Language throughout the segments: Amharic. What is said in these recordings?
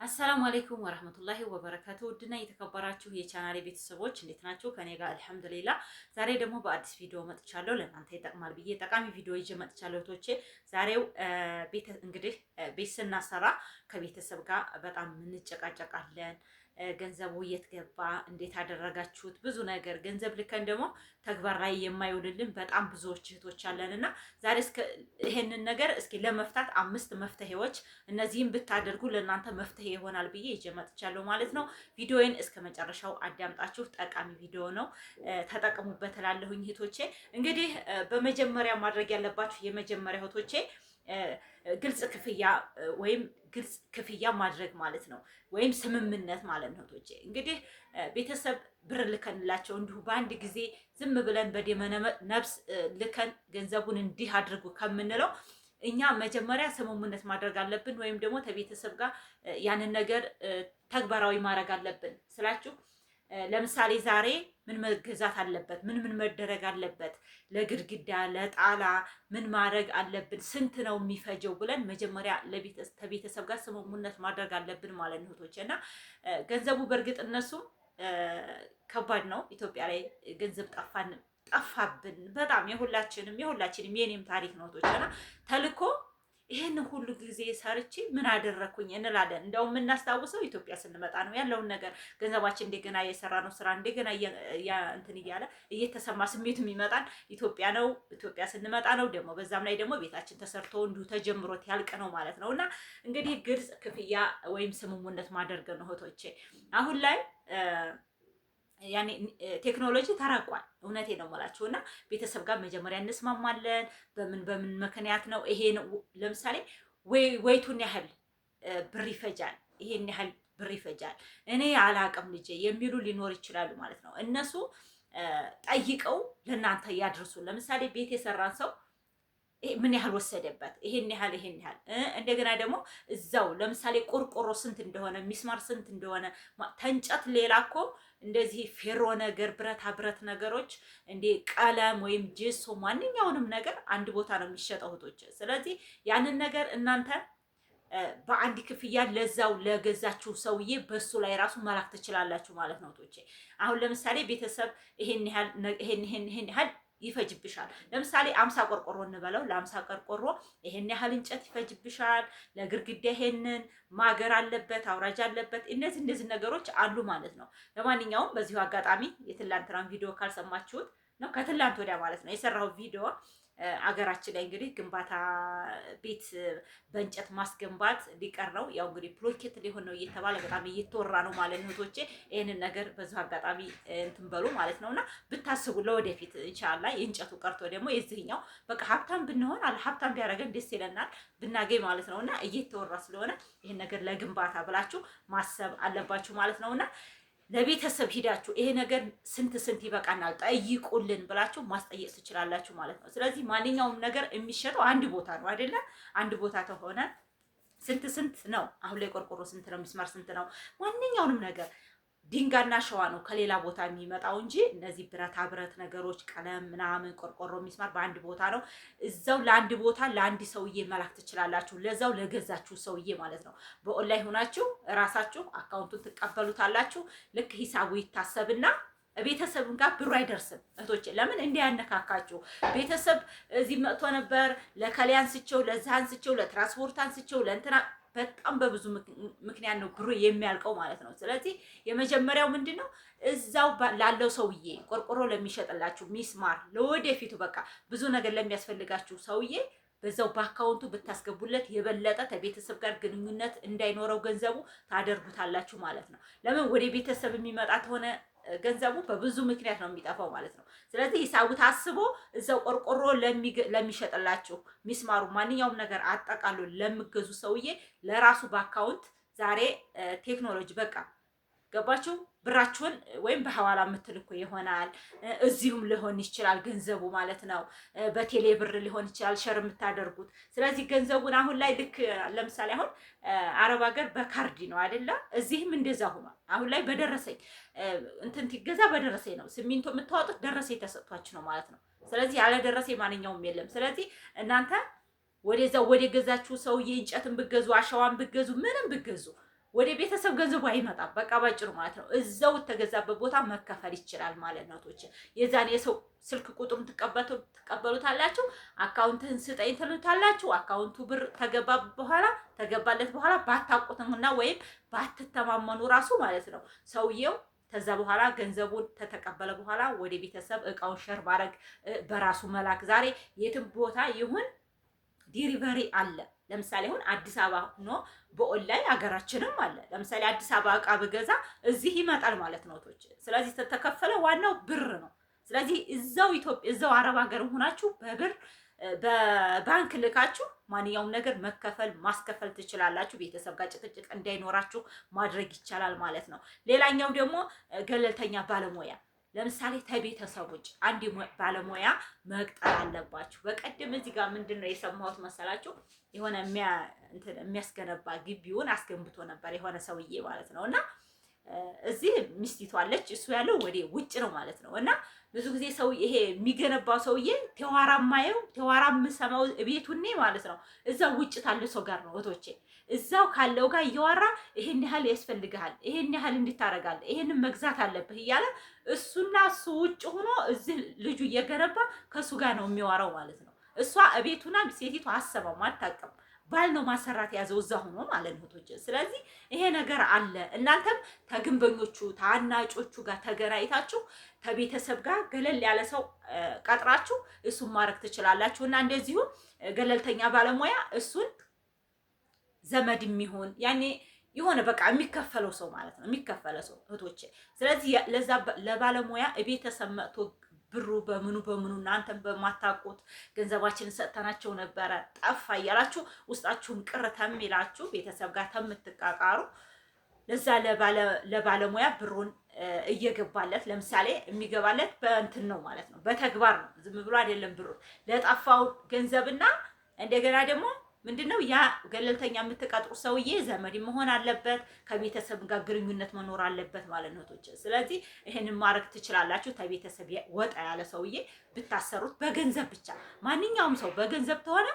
አሰላሙ አለይኩም ወራህመቱላሂ ወበረካቱ። ውድና የተከበራችሁ የቻናሌ ቤተሰቦች እንዴት ናችሁ? ከኔ ጋር አልሐምዱሊላህ። ዛሬ ደግሞ በአዲስ ቪዲዮ መጥቻለሁ። ለእናንተ ይጠቅማል ብዬ ጠቃሚ ቪዲዮ ይዤ መጥቻለሁ እህቶቼ። ዛሬው ቤት ስናሰራ ከቤተሰብ ጋር በጣም እንጨቃጨቃለን። ገንዘቡ የት ገባ፣ እንዴት አደረጋችሁት፣ ብዙ ነገር ገንዘብ ልከን ደግሞ ተግባር ላይ የማይውልልን በጣም ብዙዎች እህቶች አለንና ዛሬ ይሄንን ነገር እስኪ ለመፍታት 5 መፍትሄዎች እነዚህን ብታደርጉ ለእናንተ መፍትሄ ይሆናል ብዬ ይዤ መጥቻለሁ ማለት ነው። ቪዲዮዬን እስከ መጨረሻው አዳምጣችሁ ጠቃሚ ቪዲዮ ነው፣ ተጠቅሙበት እላለሁኝ እህቶቼ። እንግዲህ በመጀመሪያ ማድረግ ያለባችሁ የመጀመሪያ እህቶቼ ግልጽ ክፍያ ማድረግ ማለት ነው፣ ወይም ስምምነት ማለት ነው እህቶቼ። እንግዲህ ቤተሰብ ብር ልከንላቸው እንዲሁ በአንድ ጊዜ ዝም ብለን በደመ ነፍስ ልከን ገንዘቡን እንዲህ አድርጉ ከምንለው እኛ መጀመሪያ ስምምነት ማድረግ አለብን፣ ወይም ደግሞ ከቤተሰብ ጋር ያንን ነገር ተግባራዊ ማድረግ አለብን ስላችሁ ለምሳሌ ዛሬ ምን መገዛት አለበት፣ ምን መደረግ አለበት፣ ለግድግዳ ለጣላ ምን ማድረግ አለብን፣ ስንት ነው የሚፈጀው ብለን መጀመሪያ ከቤተሰብ ጋር ስምምነት ማድረግ አለብን ማለት ነው እህቶቼ። እና ገንዘቡ በእርግጥ እነሱም ከባድ ነው። ኢትዮጵያ ላይ ገንዘብ ጠፋብን በጣም የሁላችንም የኔም ታሪክ ነው እህቶቼ። እና ተልኮ ይሄን ሁሉ ጊዜ ሰርቼ ምን አደረኩኝ እንላለን። እንደውም የምናስታውሰው ኢትዮጵያ ስንመጣ ነው ያለውን ነገር ገንዘባችን እንደገና የሰራ ነው ስራ እንደገና እንትን እያለ እየተሰማ ስሜቱ የሚመጣን ኢትዮጵያ ስንመጣ ነው። ደግሞ በዛም ላይ ደግሞ ቤታችን ተሰርቶ እንዲሁ ተጀምሮት ያልቅ ነው ማለት ነው። እና እንግዲህ ግልጽ ክፍያ ወይም ስምምነት ማድረግ ነው እህቶቼ። አሁን ላይ ያኔ ቴክኖሎጂ ተራቋል። እውነቴ ነው የምላችሁ። እና ቤተሰብ ጋር መጀመሪያ እንስማማለን። በምን ምክንያት ነው ይሄ ነው ለምሳሌ ወይቱን ያህል ብር ይፈጃል፣ ይሄን ያህል ብር ይፈጃል፣ እኔ አላቅም ልጄ የሚሉ ሊኖር ይችላሉ ማለት ነው። እነሱ ጠይቀው ለእናንተ ያድርሱ። ለምሳሌ ቤት የሰራን ሰው ምን ያህል ወሰደበት፣ ይሄን ያህል እንደገና ደግሞ እዛው ለምሳሌ ቆርቆሮ ስንት እንደሆነ፣ ሚስማር ስንት እንደሆነ፣ ተንጨት ሌላ እኮ እንደዚህ ፌሮ ነገር ብረት ነገሮች እንደ ቀለም ወይም ጄሶ ማንኛውንም ነገር አንድ ቦታ ነው የሚሸጠው እህቶች። ስለዚህ ያንን ነገር እናንተ በአንድ ክፍያ ለዛው ለገዛችሁ ሰውዬ በሱ ላይ ራሱ መላክ ትችላላችሁ ማለት ነው እህቶቼ። አሁን ለምሳሌ ቤተሰብ ይሄን ያህል ይፈጅብሻል። ለምሳሌ 50 ቆርቆሮ እንበለው፣ ለ50 ቆርቆሮ ይሄን ያህል እንጨት ይፈጅብሻል። ለግርግዳ ይሄንን ማገር አለበት፣ አውራጅ አለበት። እነዚህ ነገሮች አሉ ማለት ነው። ለማንኛውም በዚሁ አጋጣሚ የትላንትናን ቪዲዮ ካልሰማችሁት ነው ከትላንት ወዲያ ማለት ነው የሰራው ቪዲዮ አገራችን ላይ እንግዲህ ግንባታ ቤት በእንጨት ማስገንባት ሊቀር ነው። ያው እንግዲህ ፕሎኬት ሊሆን ነው እየተባለ በጣም እየተወራ ነው ማለት ነው እህቶቼ። ይሄንን ነገር በዚሁ አጋጣሚ እንትን በሉ ማለት ነውና ብታስቡ ለወደፊት ኢንሻአላህ የእንጨቱ ቀርቶ ደግሞ የዚህኛው በቃ ሀብታም ብንሆን ሀብታም ቢያደርገን ደስ ይለናል ብናገኝ ማለት ነውና እየተወራ ስለሆነ ይሄን ነገር ለግንባታ ብላችሁ ማሰብ አለባችሁ ማለት ነውና ለቤተሰብ ሂዳችሁ ይሄ ነገር ስንት ይበቃናል ጠይቁልን ብላችሁ ማስጠየቅ ትችላላችሁ ማለት ነው። ስለዚህ ማንኛውም ነገር የሚሸጠው አንድ ቦታ ነው አይደለ? አንድ ቦታ ተሆነ ስንት ነው? አሁን ላይ ቆርቆሮ ስንት ነው? ሚስማር ስንት ነው? ማንኛውንም ነገር ድንጋይና ሸዋ ነው ከሌላ ቦታ የሚመጣው እንጂ እነዚህ ብረት ነገሮች ቀለም ምናምን ቆርቆሮ ሚስማር በአንድ ቦታ ነው። እዛው ለአንድ ቦታ ለአንድ ሰውዬ መላክ ትችላላችሁ፣ ለዛው ለገዛችሁ ሰውዬ ማለት ነው። በኦንላይን ሆናችሁ ራሳችሁ አካውንቱን ትቀበሉታላችሁ። ልክ ሂሳቡ ይታሰብና ቤተሰብን ጋር ብሩ አይደርስም እህቶቼ። ለምን እንዲያነካካችሁ ቤተሰብ እዚህ መጥቶ ነበር ለከሌ አንስቼው፣ ለዛ አንስቼው፣ ለትራንስፖርት አንስቼው፣ ለእንትና በጣም በብዙ ምክንያት ነው ብሩ የሚያልቀው ማለት ነው። ስለዚህ የመጀመሪያው ምንድነው እዛው ላለው ሰውዬ ቆርቆሮ ለሚሸጥላችሁ ሚስማር ለወደፊቱ በቃ ብዙ ነገር ለሚያስፈልጋችሁ ሰውዬ በዛው በአካውንቱ ብታስገቡለት የበለጠ ከቤተሰብ ጋር ግንኙነት እንዳይኖረው ገንዘቡ ታደርጉታላችሁ ማለት ነው። ለምን ወደ ቤተሰብ የሚመጣ ከሆነ ገንዘቡ በብዙ ምክንያት ነው የሚጠፋው ማለት ነው። ስለዚህ ሂሳቡ ታስቦ እዛው ቆርቆሮ ለሚሸጥላችሁ ሚስማሩ ማንኛውም ነገር አጠቃሎ ለሚገዙ ሰውዬ ለራሱ በአካውንት ዛሬ ቴክኖሎጂ በቃ ገባችሁ? ብራችሁን ወይም በሐዋላ የምትልኩ ይሆናል። እዚሁም ሊሆን ይችላል ገንዘቡ ማለት ነው። በቴሌ ብር ሊሆን ይችላል ሸር የምታደርጉት። ስለዚህ ገንዘቡን አሁን ላይ ልክ ለምሳሌ አሁን አረብ ሀገር በካርድ ነው አይደለ? እዚህም እንደዛ ሆኗል። አሁን ላይ በደረሰኝ እንትን ትገዛ በደረሰኝ ነው። ሲሚንቶ የምታወጡት ደረሰኝ ተሰጥቷችሁ ነው ማለት ነው። ስለዚህ ያለ ደረሰኝ ማንኛውም የለም። ስለዚህ እናንተ ወደዛው ወደ ገዛችሁ ሰውዬ እንጨትን ብገዙ አሸዋን ብገዙ ምንም ብገዙ ወደ ቤተሰብ ገንዘቡ አይመጣም። በቃ ባጭሩ ማለት ነው። እዛው ተገዛበት ቦታ መከፈል ይችላል ማለት ነው። ቶች የዛን የሰው ስልክ ቁጥሩን ትቀበሉታላችሁ። አካውንትህን ስጠኝ ትሉታላችሁ። አካውንቱ ብር ተገባለት በኋላ ባታውቁትና ወይም ባትተማመኑ ራሱ ማለት ነው ሰውየው ከዛ በኋላ ገንዘቡን ተተቀበለ በኋላ ወደ ቤተሰብ እቃውን ሸር ማድረግ በራሱ መላክ። ዛሬ የትም ቦታ ይሁን ዲሊቨሪ አለ። ለምሳሌ አሁን አዲስ አበባ ሆኖ በኦንላይን አገራችንም አለ። ለምሳሌ አዲስ አበባ እቃ ብገዛ እዚህ ይመጣል ማለት ነው ቶች። ስለዚህ ተተከፈለ ዋናው ብር ነው። ስለዚህ እዛው ኢትዮጵያ እዛው አረብ ሀገር ሆናችሁ በብር በባንክ ልካችሁ ማንኛውም ነገር መከፈል ማስከፈል ትችላላችሁ። ቤተሰብ ጋር ጭቅጭቅ እንዳይኖራችሁ ማድረግ ይቻላል ማለት ነው። ሌላኛው ደግሞ ገለልተኛ ባለሙያ ለምሳሌ ከቤተሰብ ውጭ አንድ ባለሙያ መቅጠር አለባችሁ። በቀደም እዚህ ጋር ምንድነው የሰማሁት መሰላችሁ? የሆነ የሚያስገነባ ግቢውን አስገንብቶ ነበር የሆነ ሰውዬ ማለት ነው። እና እዚህ ሚስቲቱ አለች፣ እሱ ያለው ወደ ውጭ ነው ማለት ነው። እና ብዙ ጊዜ ሰው ይሄ የሚገነባው ሰውዬ ተዋራ የምሰማው ቤቱኔ ማለት ነው እዛው ውጭ ታለ ሰው ጋር ነው እህቶቼ። እዛው ካለው ጋር እያወራ ይሄን ያህል ያስፈልግሃል፣ ይሄን ያህል እንድታረጋለህ፣ ይሄንን መግዛት አለብህ እያለ እሱና እሱ ውጭ ሆኖ እዚህ ልጁ እየገነባ ከሱ ጋር ነው የሚዋራው ማለት ነው። እሷ ቤቱና ሴቲቱ አሰባው አታውቅም። ባል ነው ማሰራት ያዘው እዛ ሆኖ ማለት ነው እህቶቼ። ስለዚህ ይሄ ነገር አለ። እናንተም ከግንበኞቹ ታናጮቹ ጋር ተገናኝታችሁ ከቤተሰብ ጋር ገለል ያለ ሰው ቀጥራችሁ እሱን ማድረግ ትችላላችሁ። እና እንደዚሁ ገለልተኛ ባለሙያ እሱን ዘመድ የሚሆን ያኔ የሆነ በቃ የሚከፈለው ሰው ማለት ነው፣ የሚከፈለው ሰው እህቶቼ። ስለዚህ ለዛ ለባለሙያ ቤተሰብ መጥቶ ብሩ በምኑ እናንተን በማታውቁት ገንዘባችንን ሰጥተናቸው ነበረ ጠፋ እያላችሁ ውስጣችሁን ቅር ተሚላችሁ ቤተሰብ ጋር ተምትቃቃሩ ለዛ ለባለሙያ ብሩን እየገባለት ለምሳሌ የሚገባለት በእንትን ነው ማለት ነው፣ በተግባር ነው። ዝም ብሎ አይደለም ብሩ ለጠፋው ገንዘብና እንደገና ደግሞ ምንድነው ያ ገለልተኛ የምትቀጥሩ ሰውዬ ዘመድ መሆን አለበት፣ ከቤተሰብ ጋር ግንኙነት መኖር አለበት ማለት ነው እህቶቼ። ስለዚህ ይሄንን ማድረግ ትችላላችሁ። ከቤተሰብ ወጣ ያለ ሰውዬ ብታሰሩት በገንዘብ ብቻ ማንኛውም ሰው በገንዘብ ተሆነ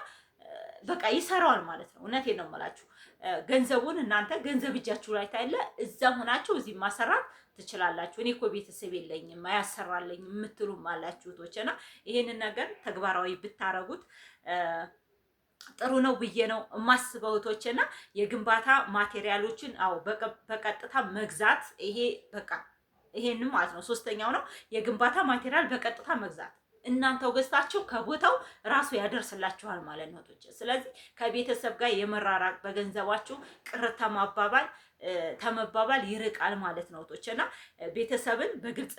በቃ ይሰራዋል ማለት ነው። እውነቴን ነው የምላችሁ። ገንዘቡን እናንተ ገንዘብ እጃችሁ ላይ ታይለ እዛ ሆናችሁ እዚህ ማሰራት ትችላላችሁ። እኔ እኮ ቤተሰብ የለኝም አያሰራልኝ የምትሉም አላችሁ እህቶቼና ይሄንን ነገር ተግባራዊ ብታረጉት ጥሩ ነው ብዬ ነው የማስበው እህቶቼና የግንባታ ማቴሪያሎችን በቀጥታ መግዛት ይሄ በቃ ይሄንን ማለት ነው። ሶስተኛው ነው የግንባታ ማቴሪያል በቀጥታ መግዛት። እናንተው ገዝታችሁ ከቦታው ራሱ ያደርስላችኋል ማለት ነው እህቶቼ። ስለዚህ ከቤተሰብ ጋር የመራራቅ በገንዘባችሁ ቅር ተመባባል ይርቃል ማለት ነው እህቶቼና ቤተሰብን በግልጽ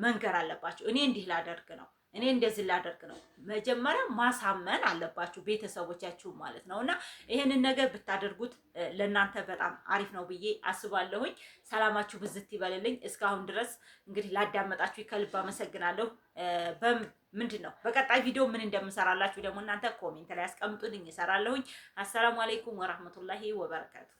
መንገር አለባችሁ። እኔ እንዲህ ላደርግ ነው፣ እኔ እንደዚህ ላደርግ ነው። መጀመሪያ ማሳመን አለባችሁ ቤተሰቦቻችሁ ማለት ነው። እና ይሄንን ነገር ብታደርጉት ለእናንተ በጣም አሪፍ ነው ብዬ አስባለሁኝ። ሰላማችሁ ብዝት ይበልልኝ። እስካሁን ድረስ እንግዲህ ላዳመጣችሁ ከልብ አመሰግናለሁ። ምንድን ነው በቀጣይ ቪዲዮ ምን እንደምሰራላችሁ ደግሞ እናንተ ኮሜንት ላይ አስቀምጡልኝ፣ እሰራለሁኝ። አሰላሙ አለይኩም ወራህመቱላሂ ወበረካቱ።